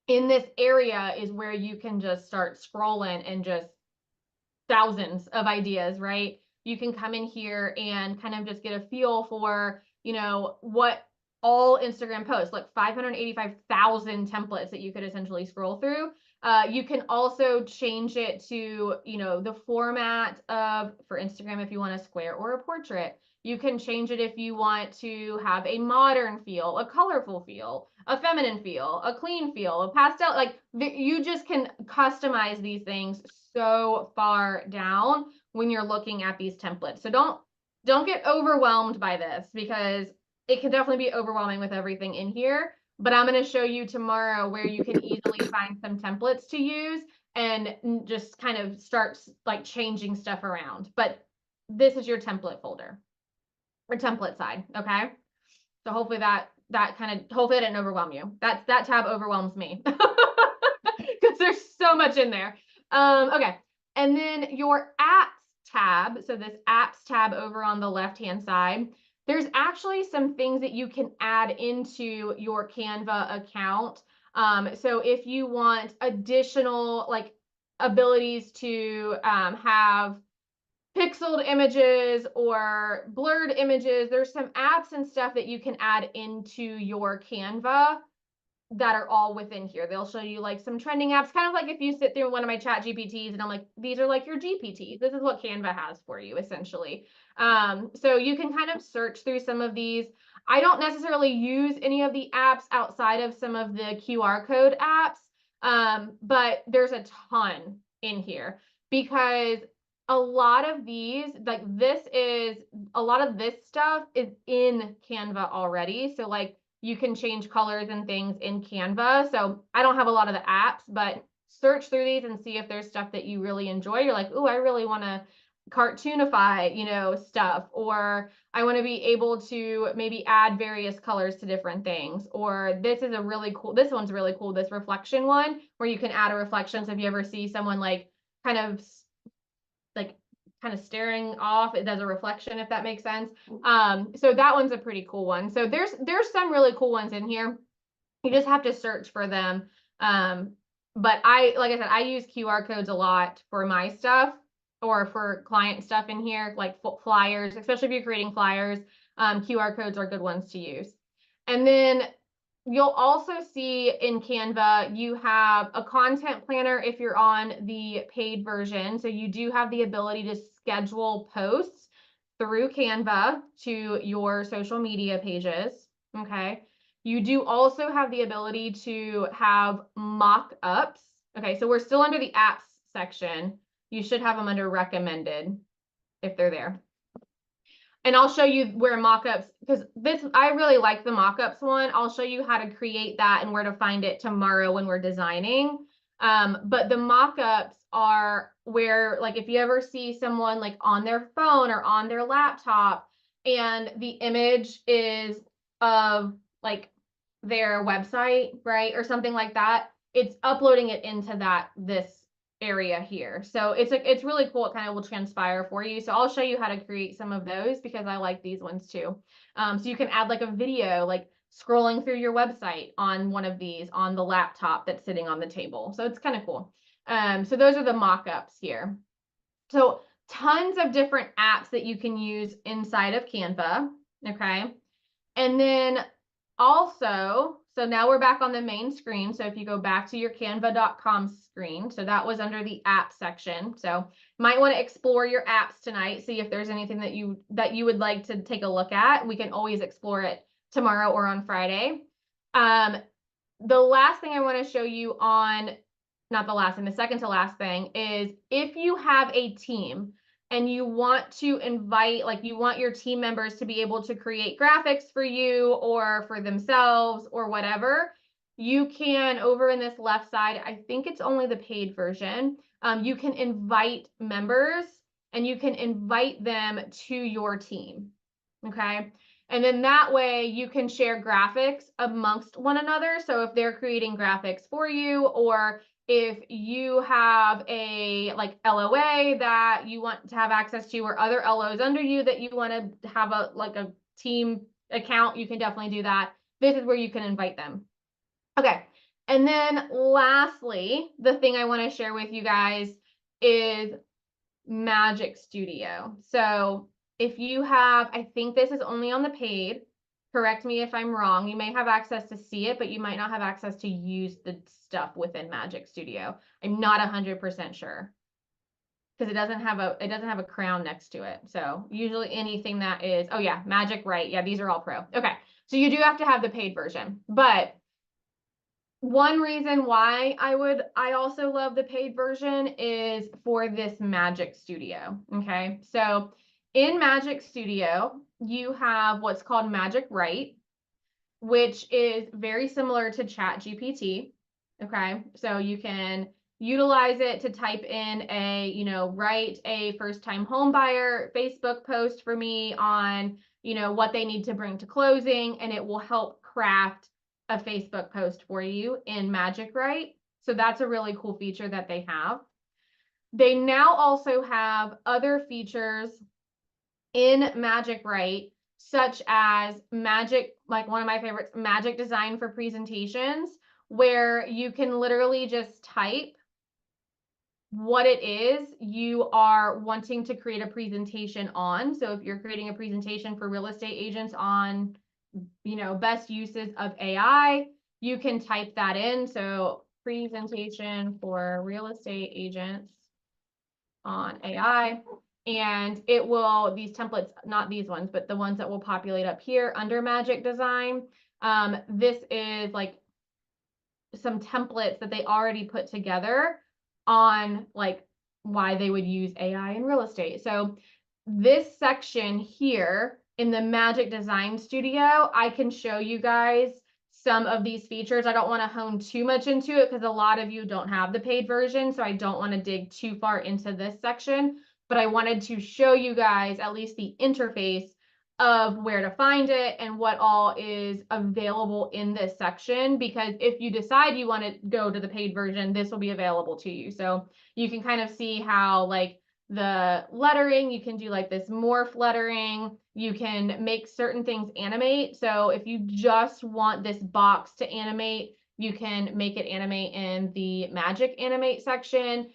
in this area is where you can just start scrolling and just thousands of ideas, right? You can come in here and kind of just get a feel for, you know, what all Instagram posts, like 585,000 templates that you could essentially scroll through. You can also change it to, you know, the format of, for Instagram, if you want a square or a portrait. You can change it if you want to have a modern feel, a colorful feel, a feminine feel, a clean feel, a pastel. Like you just can customize these things so far down when you're looking at these templates. So don't get overwhelmed by this, because it can definitely be overwhelming with everything in here. But I'm going to show you tomorrow where you can easily find some templates to use and just kind of start like changing stuff around. But this is your template folder or template side. Okay. So hopefully that hopefully it didn't overwhelm you. That tab overwhelms me because there's so much in there. Okay. And then your apps tab. So this apps tab over on the left-hand side, there's actually some things that you can add into your Canva account. So if you want additional like abilities to have pixeled images or blurred images, there's some apps and stuff that you can add into your Canva that are all within here. They'll show you like some trending apps, kind of like if you sit through one of my chat GPTs and I'm like, these are like your GPTs. This is what Canva has for you essentially. So you can kind of search through some of these. I don't necessarily use any of the apps outside of some of the QR code apps, but there's a ton in here, because a lot of these, like a lot of this stuff is in Canva already. So like you can change colors and things in Canva. So I don't have a lot of the apps, but search through these and see if there's stuff that you really enjoy. You're like, oh, I really want to cartoonify, you know, stuff, or I want to be able to maybe add various colors to different things. Or this one's really cool, this reflection one, where you can add a reflection. So if you ever see someone like kind of staring off, it does a reflection, if that makes sense. So that one's a pretty cool one. So there's some really cool ones in here. You just have to search for them. But like I said, I use QR codes a lot for my stuff or for client stuff in here, like flyers, especially if you're creating flyers. QR codes are good ones to use. And then you'll also see in Canva, you have a content planner if you're on the paid version. So you do have the ability to schedule posts through Canva to your social media pages. Okay. You do also have the ability to have mock-ups. Okay. So we're still under the apps section. You should have them under recommended if they're there. And I'll show you where mock-ups, because I really like the mock-ups one. I'll show you how to create that and where to find it tomorrow when we're designing. But the mock-ups are where, like, if you ever see someone like on their phone or on their laptop and the image is of like their website, right, or something like that, it's uploading it into this area here. So it's really cool. It kind of will transpire for you. So I'll show you how to create some of those because I like these ones too. So you can add like a video, like scrolling through your website on one of these on the laptop that's sitting on the table. So it's kind of cool. So those are the mock-ups here. So tons of different apps that you can use inside of Canva. Okay. And then also, so now we're back on the main screen. So if you go back to your canva.com screen, so that was under the app section. So you might want to explore your apps tonight, see if there's anything that you would like to take a look at. We can always explore it tomorrow or on Friday. The last thing I want to show you on, not the last thing, the second to last thing is if you have a team and you want to invite, like you want your team members to be able to create graphics for you or for themselves or whatever, you can, over in this left side, I think it's only the paid version, you can invite members and you can invite them to your team, okay? And then that way you can share graphics amongst one another. So if they're creating graphics for you, or if you have a like LOA that you want to have access to, or other LOs under you that you want to have a team account, you can definitely do that. This is where you can invite them. Okay. And then lastly, the thing I want to share with you guys is Magic Studio. So if you have, I think this is only on the paid, correct me if I'm wrong. You may have access to see it, but you might not have access to use the stuff within Magic Studio. I'm not 100% sure because it doesn't have a crown next to it. So usually anything that is, oh yeah, Magic, right. Yeah, these are all pro. Okay. So you do have to have the paid version, but one reason why I also love the paid version is for this Magic Studio. Okay. So in Magic Studio, you have what's called Magic Write, which is very similar to ChatGPT. Okay. So you can utilize it to type in write a first-time home buyer Facebook post for me on, what they need to bring to closing, and it will help craft a Facebook post for you in Magic Write. So that's a really cool feature that they have. They now also have other features in Magic Write, such as Magic, like one of my favorites, Magic Design for presentations, where you can literally just type what it is you are wanting to create a presentation on. So if you're creating a presentation for real estate agents on best uses of AI, you can type that in. So presentation for real estate agents on AI, and it will, these templates, not these ones, but the ones that will populate up here under Magic Design. This is like some templates that they already put together on like why they would use AI in real estate. So this section here in the Magic Design Studio, I can show you guys some of these features. I don't want to hone too much into it because a lot of you don't have the paid version, so I don't want to dig too far into this section, but I wanted to show you guys at least the interface of where to find it and what all is available in this section, because if you decide you want to go to the paid version, this will be available to you. So you can kind of see how like the lettering, you can do like this morph lettering, you can make certain things animate. So if you just want this box to animate, you can make it animate in the Magic Animate section.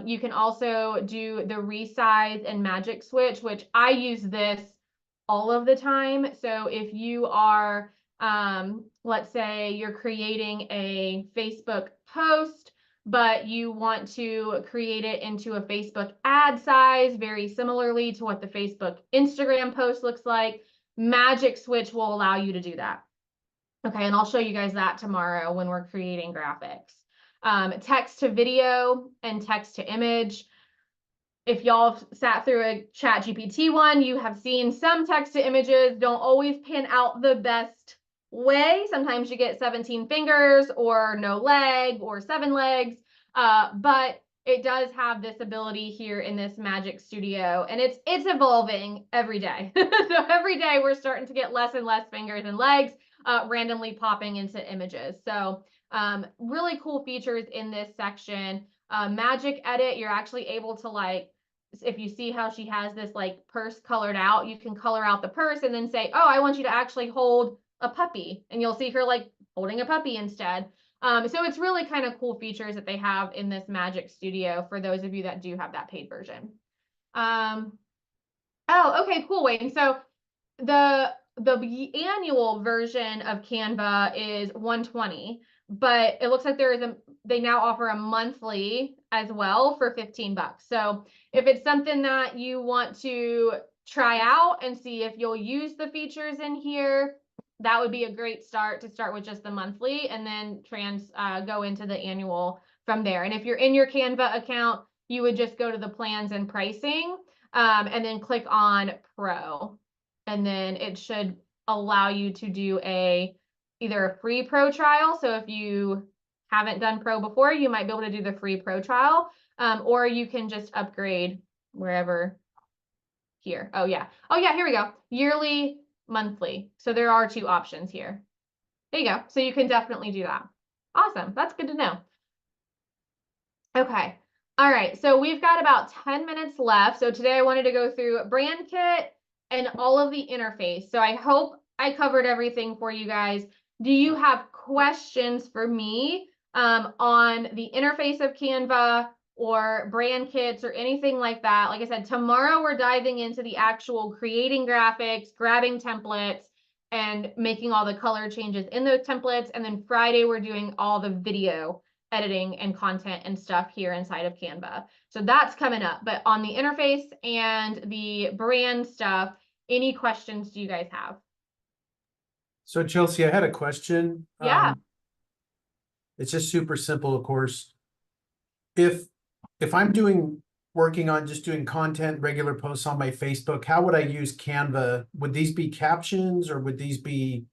You can also do the resize and magic switch, which I use this all of the time. So if you are, let's say you're creating a Facebook post, but you want to create it into a Facebook ad size, very similarly to what the Facebook Instagram post looks like, Magic Switch will allow you to do that. Okay, and I'll show you guys that tomorrow when we're creating graphics. Text to video and text to image. If y'all have sat through a ChatGPT one, you have seen some text to images don't always pan out the best way. Sometimes you get 17 fingers or no leg or 7 legs. But it does have this ability here in this Magic Studio, and it's evolving every day. So every day we're starting to get less and less fingers and legs randomly popping into images. So really cool features in this section. Magic Edit, you're actually able to, like, if you see how she has this like purse colored out, you can color out the purse and then say, oh, I want you to actually hold a puppy, and you'll see her like holding a puppy instead. So it's really kind of cool features that they have in this Magic Studio for those of you that do have that paid version. Oh, okay, cool, Wayne. So the annual version of Canva is $120, but it looks like they now offer a monthly as well for $15. So if it's something that you want to try out and see if you'll use the features in here, that would be a great start, to start with just the monthly and then go into the annual from there. And if you're in your Canva account, you would just go to the plans and pricing, and then click on Pro. And then it should allow you to do either a free pro trial. So if you haven't done pro before, you might be able to do the free pro trial, or you can just upgrade wherever here. Oh yeah, here we go. Yearly, monthly. So there are two options here. There you go. So you can definitely do that. Awesome. That's good to know. Okay. All right. So we've got about 10 minutes left. So today I wanted to go through Brand Kit and all of the interface. So I hope I covered everything for you guys. Do you have questions for me on the interface of Canva or brand kits or anything like that? Like I said, tomorrow we're diving into the actual creating graphics, grabbing templates, and making all the color changes in those templates. And then Friday, we're doing all the video editing and content and stuff here inside of Canva. So that's coming up. But on the interface and the brand stuff, any questions do you guys have? So Chelsea, I had a question. Yeah. It's just super simple, of course. If I'm working on just doing content, regular posts on my Facebook, how would I use Canva? Would these be captions, or would these be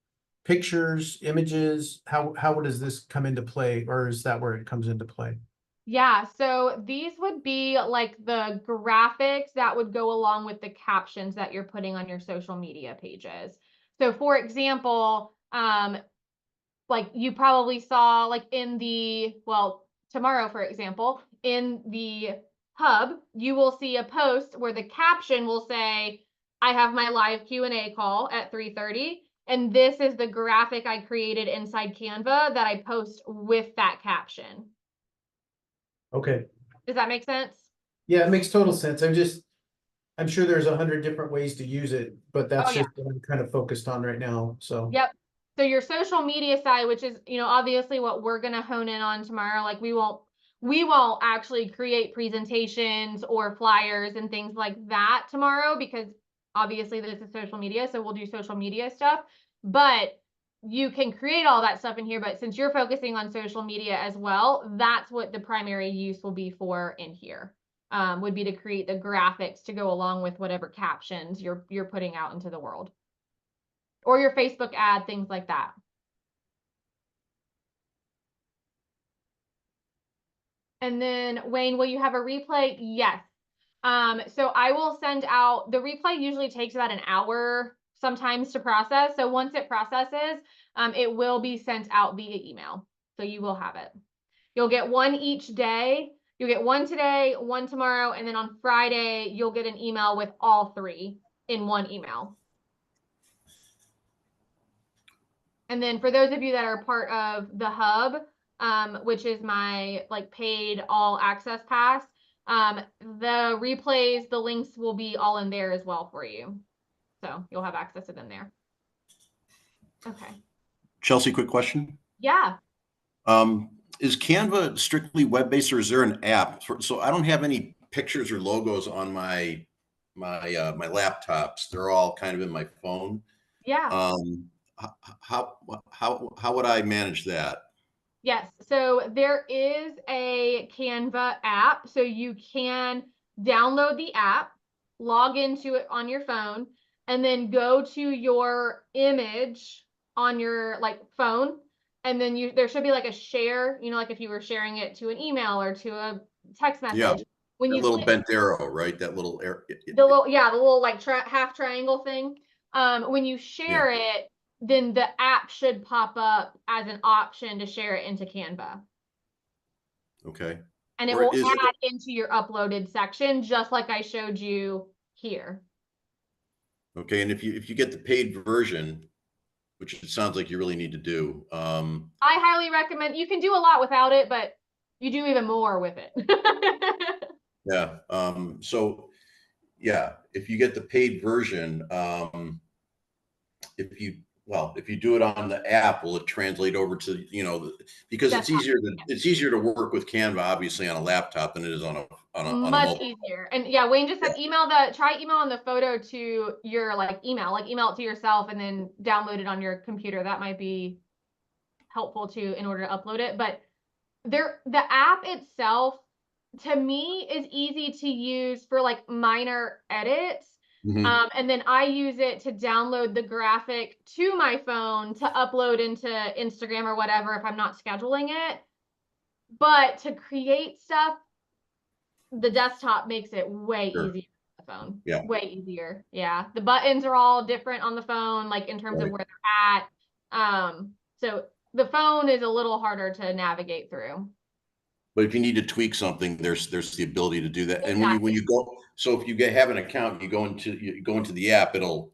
pictures, images? How does this come into play, or is that where it comes into play? Yeah, so these would be like the graphics that would go along with the captions that you're putting on your social media pages. So for example, like you probably saw like tomorrow, for example, in the hub, you will see a post where the caption will say, I have my live Q&A call at 3:30. And this is the graphic I created inside Canva that I post with that caption. Okay. Does that make sense? Yeah, it makes total sense. I'm sure there's 100 different ways to use it, but that's just what I'm kind of focused on right now. So yep. So your social media side, which is, obviously what we're going to hone in on tomorrow, like we won't actually create presentations or flyers and things like that tomorrow, because obviously this is social media. So we'll do social media stuff, but you can create all that stuff in here. But since you're focusing on social media as well, that's what the primary use will be for in here, would be to create the graphics to go along with whatever captions you're putting out into the world, or your Facebook ad, things like that. And then Wayne, will you have a replay? Yes. So I will send out, the replay usually takes about an hour sometimes to process. So once it processes, it will be sent out via email. So you will have it. You'll get one each day. You'll get one today, one tomorrow, and then on Friday, you'll get an email with all three in one email. And then for those of you that are part of the hub, which is my like paid all access pass, the replays, the links will be all in there as well for you. So you'll have access to them there. Okay. Chelsea, quick question. Yeah. Is Canva strictly web-based, or is there an app? So I don't have any pictures or logos on my laptops. They're all kind of in my phone. Yeah. How would I manage that? Yes. So there is a Canva app. So you can download the app, log into it on your phone, and then go to your image on your phone, and then there should be like a share, you know, like if you were sharing it to an email or to a text message. Yeah. When That you little click bent arrow, right? That little arrow. the little like half triangle thing. When you share it, then the app should pop up as an option to share it into Canva. Okay. And it Or will is add into your uploaded section, just like I showed you here. Okay, and if you get the paid version, which it sounds like you really need to do, I highly recommend. You can do a lot without it, but you do even more with it. yeah. So yeah, if you get the paid version, if you do it on the app, will it translate over to, because it's easier to work with Canva obviously on a laptop than it is on a much mobile. easier. And yeah, Wayne just said try email on the photo to your email it to yourself and then download it on your computer. That might be helpful too in order to upload it. But the app itself to me is easy to use for minor edits. Mhm. And then I use it to download the graphic to my phone to upload into Instagram or whatever if I'm not scheduling it. But to create stuff, the desktop makes it way Sure. easier on the phone. Yeah. Way easier. Yeah. The buttons are all different on the phone, in terms of Right. where they're at. So the phone is a little harder to navigate through. But if you need to tweak something, there's the ability to do that. And Exactly. when you go, so if you have an account, you go into the app, it'll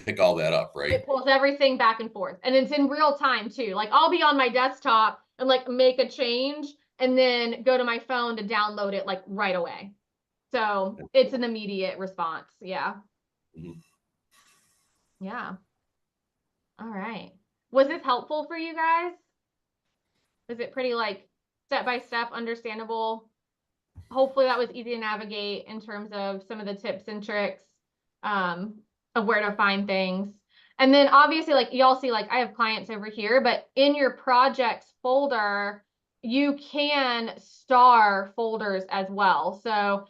pick all that up, right? It pulls everything back and forth, and it's in real time too. I'll be on my desktop and make a change and then go to my phone to download it right away. So it's an immediate response. Yeah. Mhm. Yeah. All right. Was this helpful for you guys? Was it pretty step by step, understandable? Hopefully that was easy to navigate in terms of some of the tips and tricks of where to find things. And then obviously y'all see I have clients over here, but in your projects folder, you can star folders as well. So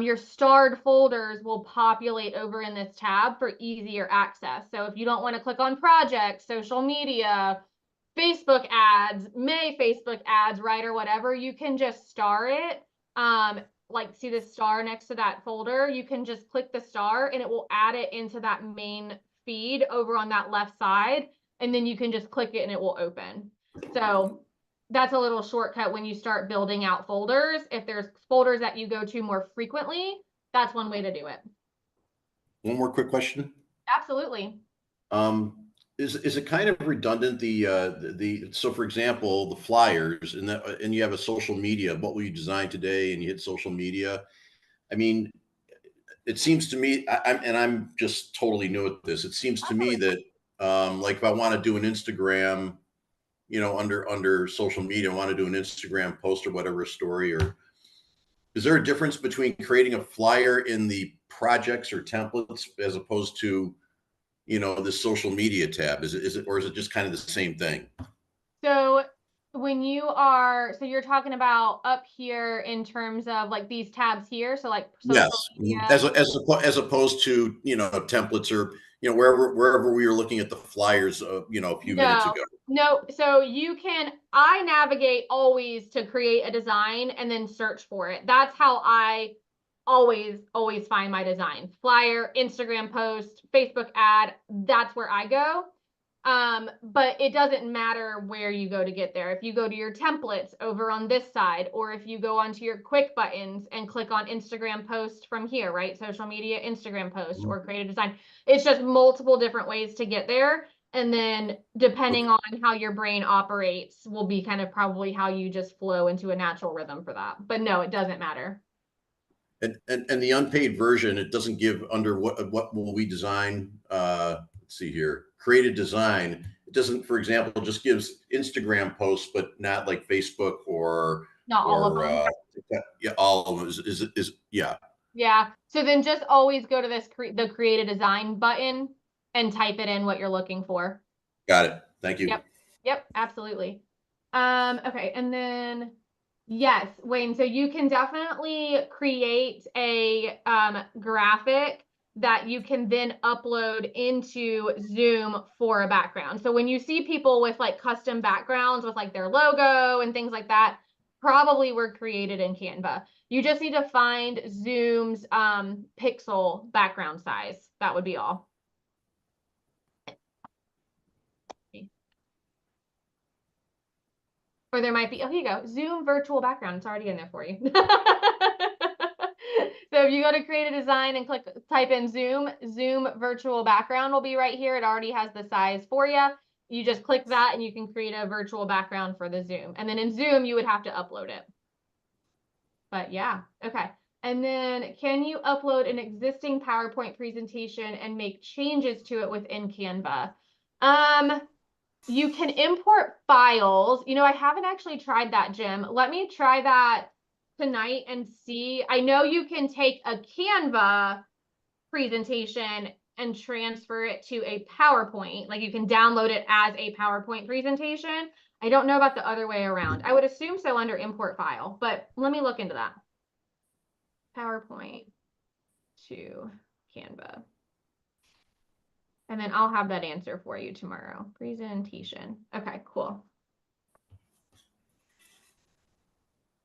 your starred folders will populate over in this tab for easier access. So if you don't want to click on projects, social media, Facebook ads, Facebook ads, right, or whatever, you can just star it. See the star next to that folder, you can just click the star and it will add it into that main feed over on that left side. And then you can just click it and it will open. So that's a little shortcut when you start building out folders. If there's folders that you go to more frequently, that's one way to do it. One more quick question. Absolutely. Is it kind of redundant so for example, the flyers and you have a social media, what will you design today? And you hit social media. I mean, it seems to me, I'm just totally new at this. It seems to me that if I want to do an Instagram, under social media, I want to do an Instagram post or whatever story, or is there a difference between creating a flyer in the projects or templates as opposed to this social media tab? Is it or is it just kind of the same thing? So when you're talking about up here in terms of these tabs here, so social media. As opposed to templates or wherever we were looking at the flyers a few minutes ago. No, so I navigate always to create a design and then search for it. That's how I always find my designs. Flyer, Instagram post, Facebook ad, that's where I go. But it doesn't matter where you go to get there. If you go to your templates over on this side, or if you go onto your quick buttons and click on Instagram post from here, right? Social media, Instagram post, or create a design. It's just multiple different ways to get there. And then depending on how your brain operates will be kind of probably how you just flow into a natural rhythm for that. But no, it doesn't matter. And the unpaid version, it doesn't give under what will we design? Let's see here. Create a design. It doesn't, for example, just gives Instagram posts, but not like Facebook or not all of them. Yeah, all of them is yeah. Yeah. So then just always go to the create a design button and type it in what you're looking for. Got it. Thank you. Yep, absolutely. Okay, and then yes, Wayne, so you can definitely create a graphic that you can then upload into Zoom for a background. So when you see people with like custom backgrounds with like their logo and things like that, probably were created in Canva. You just need to find Zoom's pixel background size. That would be all. Or there might be, oh, here you go, Zoom virtual background. It's already in there for you. So if you go to create a design and type in Zoom virtual background will be right here. It already has the size for you. You just click that and you can create a virtual background for the Zoom. And then in Zoom, you would have to upload it. But yeah, okay. And then can you upload an existing PowerPoint presentation and make changes to it within Canva? You can import files. You know, I haven't actually tried that, Jim. Let me try that tonight and see. I know you can take a Canva presentation and transfer it to a PowerPoint. Like you can download it as a PowerPoint presentation. I don't know about the other way around. I would assume so under import file, but let me look into that. PowerPoint to Canva. And then I'll have that answer for you tomorrow. Presentation. Okay, cool.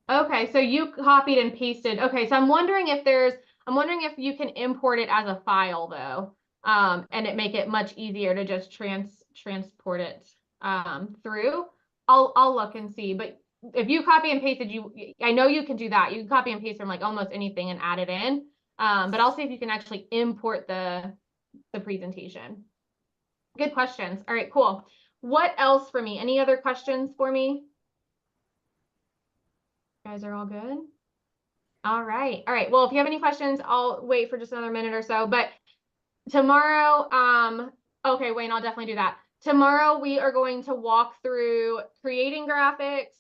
Okay, so you copied and pasted. Okay, so I'm wondering if you can import it as a file though, and it make it much easier to just transport it through. I'll look and see. But if you copy and pasted, I know you can do that. You can copy and paste from like almost anything and add it in. But I'll see if you can actually import the presentation. Good questions. All right, cool. What else for me? Any other questions for me? You guys are all good? All right. All right. Well, if you have any questions, I'll wait for just another minute or so. But tomorrow, okay, Wayne, I'll definitely do that. Tomorrow, we are going to walk through creating graphics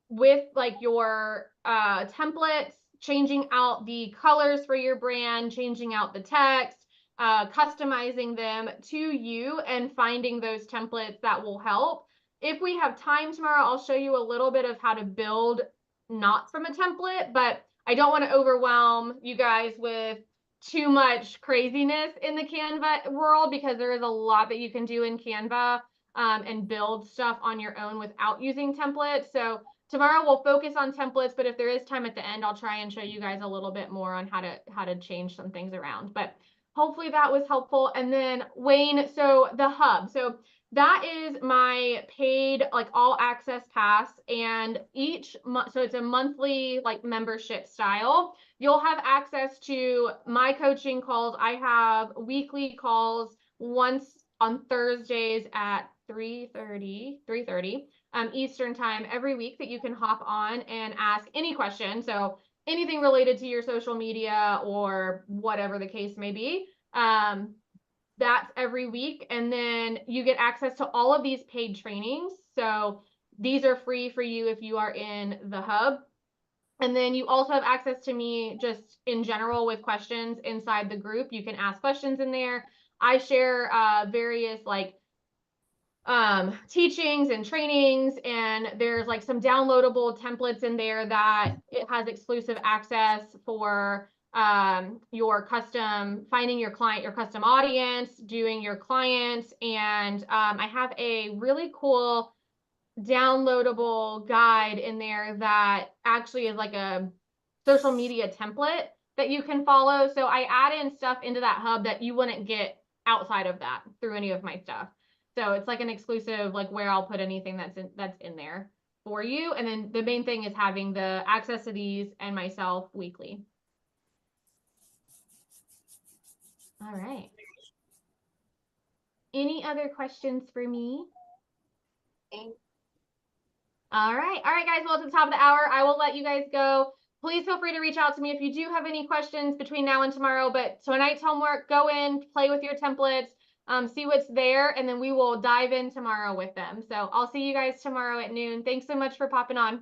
with like your templates, changing out the colors for your brand, changing out the text, customizing them to you and finding those templates that will help. If we have time tomorrow, I'll show you a little bit of how to build not from a template, but I don't want to overwhelm you guys with too much craziness in the Canva world because there is a lot that you can do in Canva and build stuff on your own without using templates. So tomorrow we'll focus on templates, but if there is time at the end, I'll try and show you guys a little bit more on how to change some things around. But hopefully that was helpful. And then Wayne, so the hub. So that is my paid like all access pass, and each month, so it's a monthly like membership style. You'll have access to my coaching calls. I have weekly calls once on Thursdays at 3:30 Eastern time every week that you can hop on and ask any question. So anything related to your social media or whatever the case may be. That's every week. And then you get access to all of these paid trainings. So these are free for you if you are in the hub. And then you also have access to me just in general with questions inside the group. You can ask questions in there. I share various like teachings and trainings, and there's like some downloadable templates in there that it has exclusive access for your custom, finding your client, your custom audience, doing your clients. And I have a really cool downloadable guide in there that actually is like a social media template that you can follow. So I add in stuff into that hub that you wouldn't get outside of that through any of my stuff. So it's like an exclusive, like where I'll put anything that's in there for you. And then the main thing is having the access to these and myself weekly. All right. Any other questions for me? All right. All right, guys. Well, it's the top of the hour. I will let you guys go. Please feel free to reach out to me if you do have any questions between now and tomorrow. But tonight's homework, go in, play with your templates, see what's there, and then we will dive in tomorrow with them. So I'll see you guys tomorrow at noon. Thanks so much for popping on.